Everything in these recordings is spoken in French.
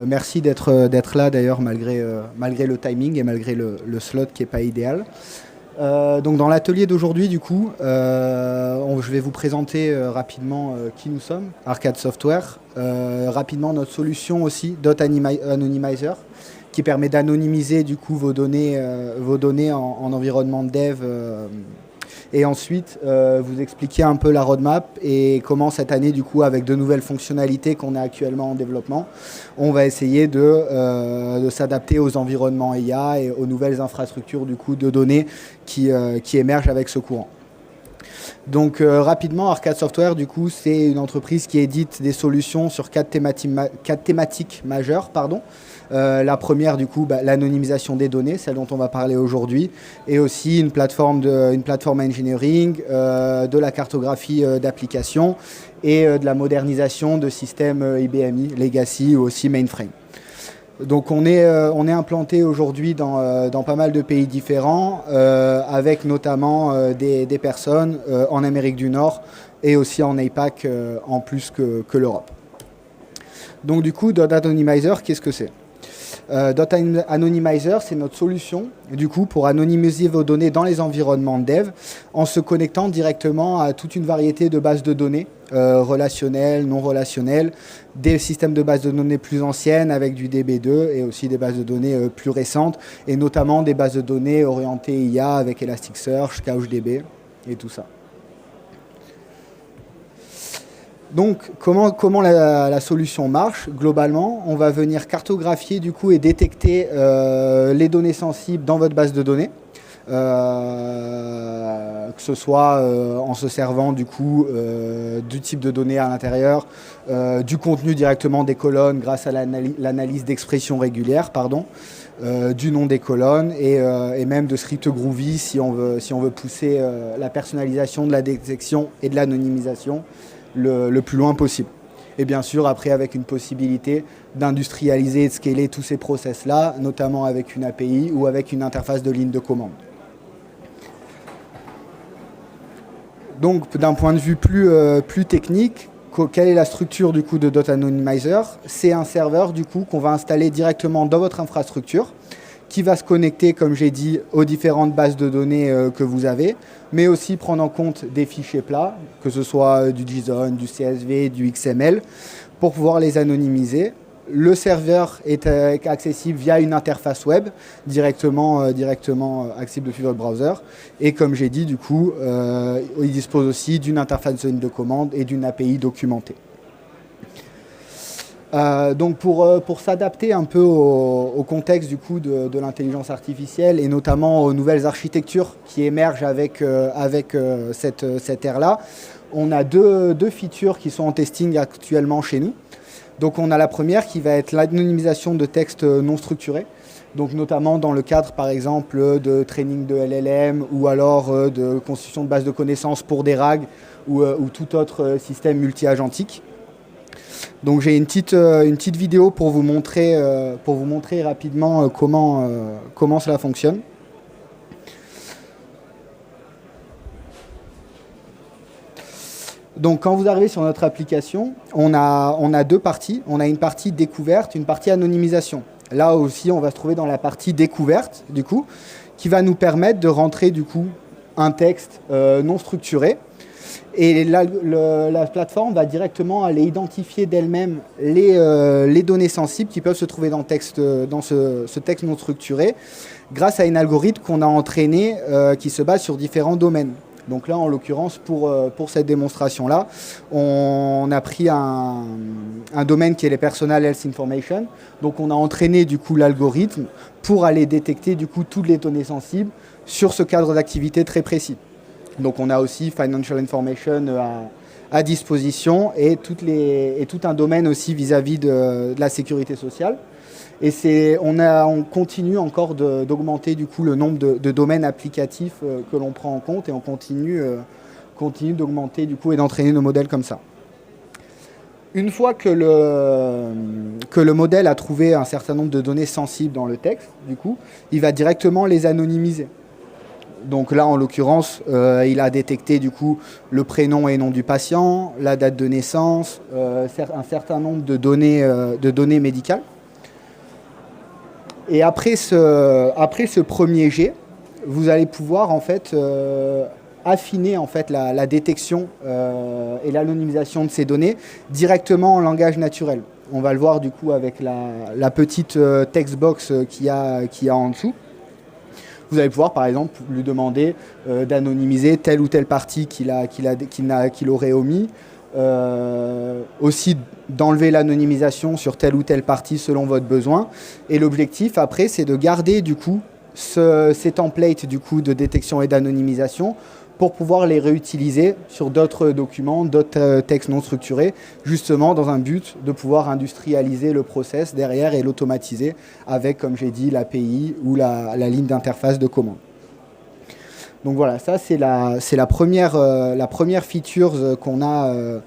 Merci d'être là d'ailleurs malgré le timing et malgré le slot qui n'est pas idéal. Donc dans l'atelier d'aujourd'hui du coup, je vais vous présenter rapidement qui nous sommes, Arcade Software, rapidement notre solution aussi, Anonymizer, qui permet d'anonymiser du coup vos données en environnement de dev. Et ensuite, vous expliquer un peu la roadmap et comment cette année, du coup, avec de nouvelles fonctionnalités qu'on a actuellement en développement, on va essayer de s'adapter aux environnements IA et aux nouvelles infrastructures du coup, de données qui émergent avec ce courant. Donc rapidement, Arcade Software, du coup, c'est une entreprise qui édite des solutions sur quatre thématiques majeures. La première, du coup, l'anonymisation des données, celle dont on va parler aujourd'hui, et aussi une plateforme engineering, de la cartographie d'applications et de la modernisation de systèmes IBMI, Legacy ou aussi Mainframe. Donc on est implanté aujourd'hui dans pas mal de pays différents, avec notamment des personnes en Amérique du Nord et aussi en APAC en plus que l'Europe. Donc du coup, Anonymizer, qu'est-ce que c'est ? Anonymizer, c'est notre solution du coup pour anonymiser vos données dans les environnements de dev en se connectant directement à toute une variété de bases de données relationnelles, non relationnelles, des systèmes de bases de données plus anciennes avec du DB2 et aussi des bases de données plus récentes et notamment des bases de données orientées IA avec Elasticsearch, CouchDB et tout ça. Donc, comment la solution marche ? Globalement, on va venir cartographier du coup et détecter les données sensibles dans votre base de données, que ce soit en se servant du coup du type de données à l'intérieur, du contenu directement des colonnes grâce à l'analyse d'expression régulière, du nom des colonnes et même de script groovy si on veut pousser la personnalisation de la détection et de l'anonymisation le plus loin possible. Et bien sûr, après, avec une possibilité d'industrialiser et de scaler tous ces process-là, notamment avec une API ou avec une interface de ligne de commande. Donc, d'un point de vue plus technique, quelle est la structure du coup de Anonymizer ? C'est un serveur du coup qu'on va installer directement dans votre infrastructure, qui va se connecter, comme j'ai dit, aux différentes bases de données que vous avez, mais aussi prendre en compte des fichiers plats, que ce soit du JSON, du CSV, du XML, pour pouvoir les anonymiser. Le serveur est accessible via une interface web, directement accessible depuis votre browser. Et comme j'ai dit, du coup, il dispose aussi d'une interface de commande et d'une API documentée. Donc pour s'adapter un peu au contexte du coup de l'intelligence artificielle et notamment aux nouvelles architectures qui émergent avec cette ère-là, on a deux features qui sont en testing actuellement chez nous. Donc on a la première qui va être l'anonymisation de textes non structurés, donc notamment dans le cadre par exemple de training de LLM ou alors de constitution de bases de connaissances pour des RAG ou tout autre système multi-agentique. Donc j'ai une petite vidéo pour vous montrer rapidement comment cela fonctionne. Donc quand vous arrivez sur notre application, on a deux parties. On a une partie découverte, une partie anonymisation. Là aussi, on va se trouver dans la partie découverte, du coup, qui va nous permettre de rentrer du coup un texte non structuré. Et la plateforme va directement aller identifier d'elle-même les données sensibles qui peuvent se trouver dans ce texte non structuré grâce à un algorithme qu'on a entraîné qui se base sur différents domaines. Donc là, en l'occurrence, pour cette démonstration-là, on a pris un domaine qui est les Personal Health Information. Donc on a entraîné du coup l'algorithme pour aller détecter du coup toutes les données sensibles sur ce cadre d'activité très précis. Donc on a aussi Financial Information à disposition et tout un domaine aussi vis-à-vis de la sécurité sociale. Et on continue encore d'augmenter du coup le nombre de domaines applicatifs que l'on prend en compte et on continue d'augmenter du coup et d'entraîner nos modèles comme ça. Une fois que le modèle a trouvé un certain nombre de données sensibles dans le texte, du coup, il va directement les anonymiser. Donc là, en l'occurrence, il a détecté du coup le prénom et nom du patient, la date de naissance, un certain nombre de données médicales. Et après ce premier jet, vous allez pouvoir en fait affiner en fait la détection et l'anonymisation de ces données directement en langage naturel. On va le voir du coup avec la petite text box qu'il y a en dessous. Vous allez pouvoir par exemple lui demander d'anonymiser telle ou telle partie qu'il aurait omis. Aussi d'enlever l'anonymisation sur telle ou telle partie selon votre besoin. Et l'objectif après, c'est de garder du coup ces templates du coup de détection et d'anonymisation pour pouvoir les réutiliser sur d'autres documents, d'autres textes non structurés, justement dans un but de pouvoir industrialiser le process derrière et l'automatiser avec, comme j'ai dit, l'API ou la ligne d'interface de commande. Donc voilà, ça c'est la première feature qu'on a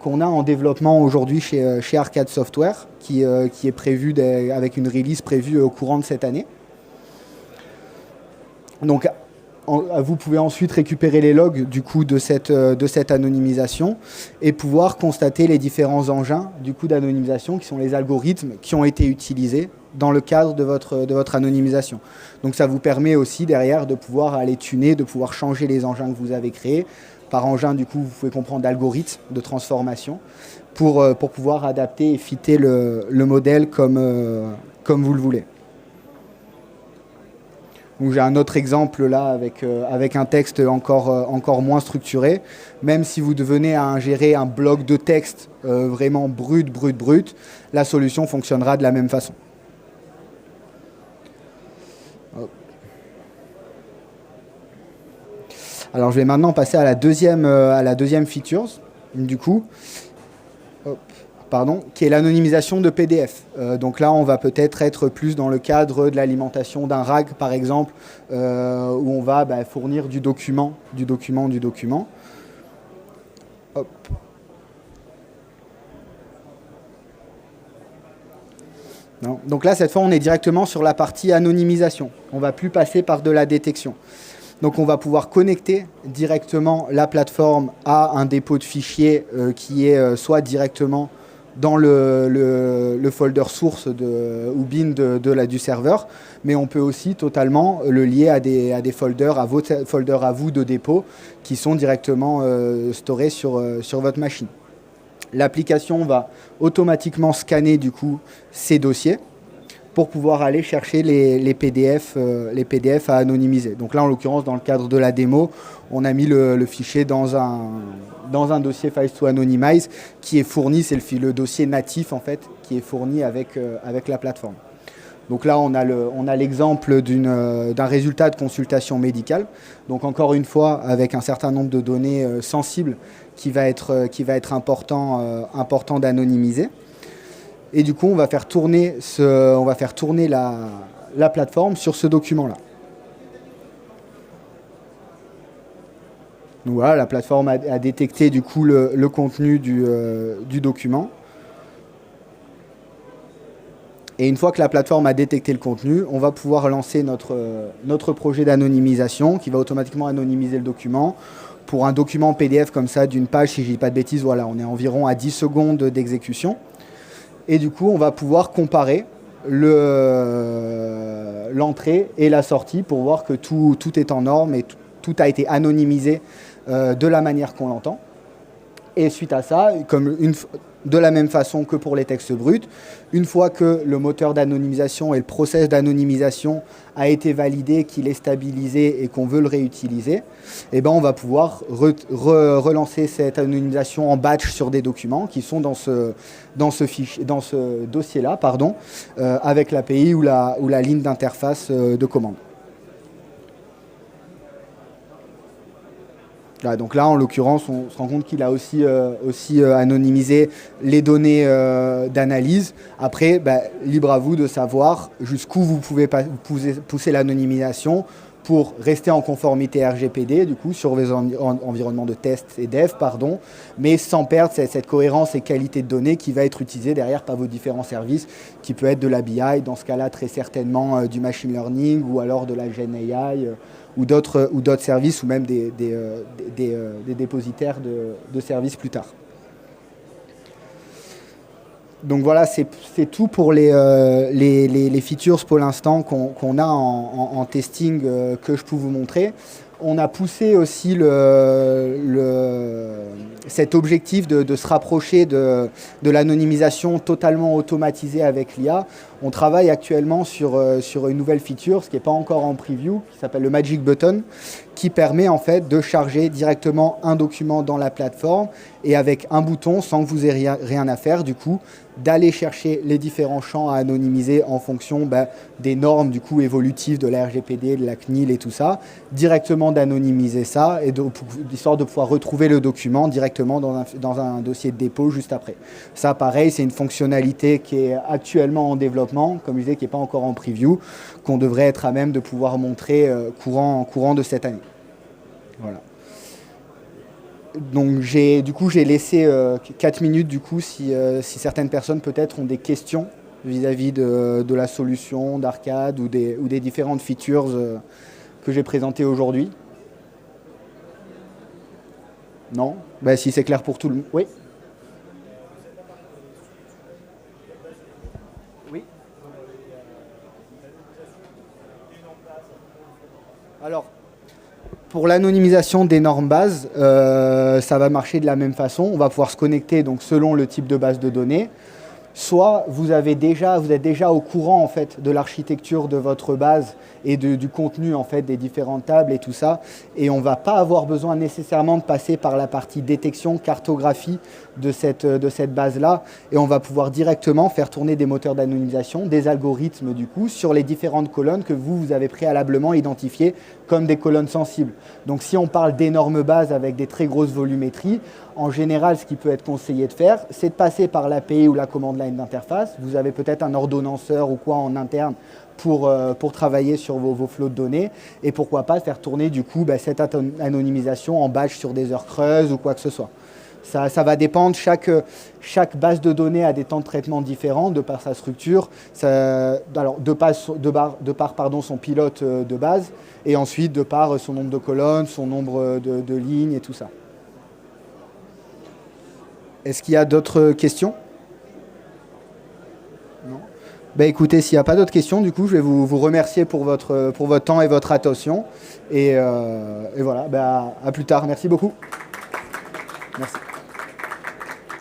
en développement aujourd'hui chez Arcade Software, qui est prévue avec une release prévue au courant de cette année. Donc vous pouvez ensuite récupérer les logs du coup de cette anonymisation et pouvoir constater les différents engins du coup d'anonymisation qui sont les algorithmes qui ont été utilisés dans le cadre de votre anonymisation. Donc ça vous permet aussi derrière de pouvoir aller tuner, de pouvoir changer les engins que vous avez créés. Par engin, du coup, vous pouvez comprendre d'algorithmes de transformation pour pouvoir adapter et fitter le modèle comme vous le voulez. Donc j'ai un autre exemple là avec un texte encore moins structuré. Même si vous devenez à ingérer un bloc de texte vraiment brut, la solution fonctionnera de la même façon. Alors je vais maintenant passer à la deuxième feature, du coup, qui est l'anonymisation de PDF. Donc là, on va peut-être être plus dans le cadre de l'alimentation d'un RAG, par exemple, où on va fournir du document. Hop. Non. Donc là, cette fois, on est directement sur la partie anonymisation. On ne va plus passer par de la détection. Donc on va pouvoir connecter directement la plateforme à un dépôt de fichiers qui est soit directement dans le folder source ou bin du serveur, mais on peut aussi totalement le lier à des folders, à vos folders à vous de dépôt qui sont directement storés sur votre machine. L'application va automatiquement scanner du coup ces dossiers pour pouvoir aller chercher les PDF à anonymiser. Donc là, en l'occurrence, dans le cadre de la démo, on a mis le fichier dans un dossier Files to Anonymize qui est fourni, c'est le dossier natif en fait, qui est fourni avec la plateforme. Donc là, on a l'exemple d'un résultat de consultation médicale. Donc encore une fois, avec un certain nombre de données sensibles qui va être important d'anonymiser. Et du coup, on va faire tourner la plateforme sur ce document-là. Donc voilà, la plateforme a détecté du coup le contenu du document. Et une fois que la plateforme a détecté le contenu, on va pouvoir lancer notre projet d'anonymisation qui va automatiquement anonymiser le document. Pour un document PDF comme ça, d'une page, si je ne dis pas de bêtises, voilà, on est environ à 10 secondes d'exécution. Et du coup, on va pouvoir comparer l'entrée et la sortie pour voir que tout est en norme et tout a été anonymisé de la manière qu'on l'entend. Et suite à ça, de la même façon que pour les textes bruts, une fois que le moteur d'anonymisation et le process d'anonymisation a été validé, qu'il est stabilisé et qu'on veut le réutiliser, eh ben on va pouvoir relancer cette anonymisation en batch sur des documents qui sont dans ce dossier-là, avec l'API ou la ligne d'interface de commande. Là, donc là, en l'occurrence, on se rend compte qu'il a aussi anonymisé les données d'analyse. Après, libre à vous de savoir jusqu'où vous pouvez pousser l'anonymisation pour rester en conformité RGPD, du coup, sur les environnements de test et dev, mais sans perdre cette cohérence et qualité de données qui va être utilisée derrière par vos différents services, qui peut être de la BI, dans ce cas-là, très certainement du machine learning ou alors de la Gen AI, ou d'autres services, ou même des dépositaires de services plus tard. Donc voilà, c'est tout pour les features pour l'instant qu'on a en testing que je peux vous montrer. On a poussé aussi cet objectif de se rapprocher de l'anonymisation totalement automatisée avec l'IA. On travaille actuellement sur une nouvelle feature, ce qui n'est pas encore en preview, qui s'appelle le Magic Button, qui permet en fait de charger directement un document dans la plateforme et avec un bouton, sans que vous ayez rien à faire, du coup, d'aller chercher les différents champs à anonymiser en fonction des normes du coup évolutives de la RGPD, de la CNIL et tout ça, directement d'anonymiser ça et histoire de pouvoir retrouver le document directement dans un dossier de dépôt juste après. Ça, pareil, c'est une fonctionnalité qui est actuellement en développement, comme je disais, qui n'est pas encore en preview, qu'on devrait être à même de pouvoir montrer courant de cette année. Voilà. Donc j'ai laissé 4 minutes du coup si certaines personnes peut-être ont des questions vis-à-vis de la solution d'Arcade ou des différentes features que j'ai présentées aujourd'hui. Non? Si c'est clair pour tout le monde. Oui. Oui. Alors, pour l'anonymisation des normes bases, ça va marcher de la même façon. On va pouvoir se connecter donc, selon le type de base de données. Soit vous êtes déjà au courant en fait, de l'architecture de votre base et du contenu en fait, des différentes tables et tout ça. Et on ne va pas avoir besoin nécessairement de passer par la partie détection, cartographie de cette base-là. Et on va pouvoir directement faire tourner des moteurs d'anonymisation, des algorithmes du coup, sur les différentes colonnes que vous avez préalablement identifiées comme des colonnes sensibles. Donc si on parle d'énormes bases avec des très grosses volumétries, en général, ce qui peut être conseillé de faire, c'est de passer par l'API ou la command line d'interface. Vous avez peut-être un ordonnanceur ou quoi en interne pour travailler sur vos flots de données. Et pourquoi pas faire tourner du coup cette anonymisation en batch sur des heures creuses ou quoi que ce soit. Ça va dépendre, chaque base de données a des temps de traitement différents de par sa structure, de par son pilote de base, et ensuite de par son nombre de colonnes, son nombre de lignes et tout ça. Est-ce qu'il y a d'autres questions? Non. Écoutez, s'il n'y a pas d'autres questions, du coup, je vais vous remercier pour votre temps et votre attention. Et voilà, à plus tard. Merci beaucoup. Merci.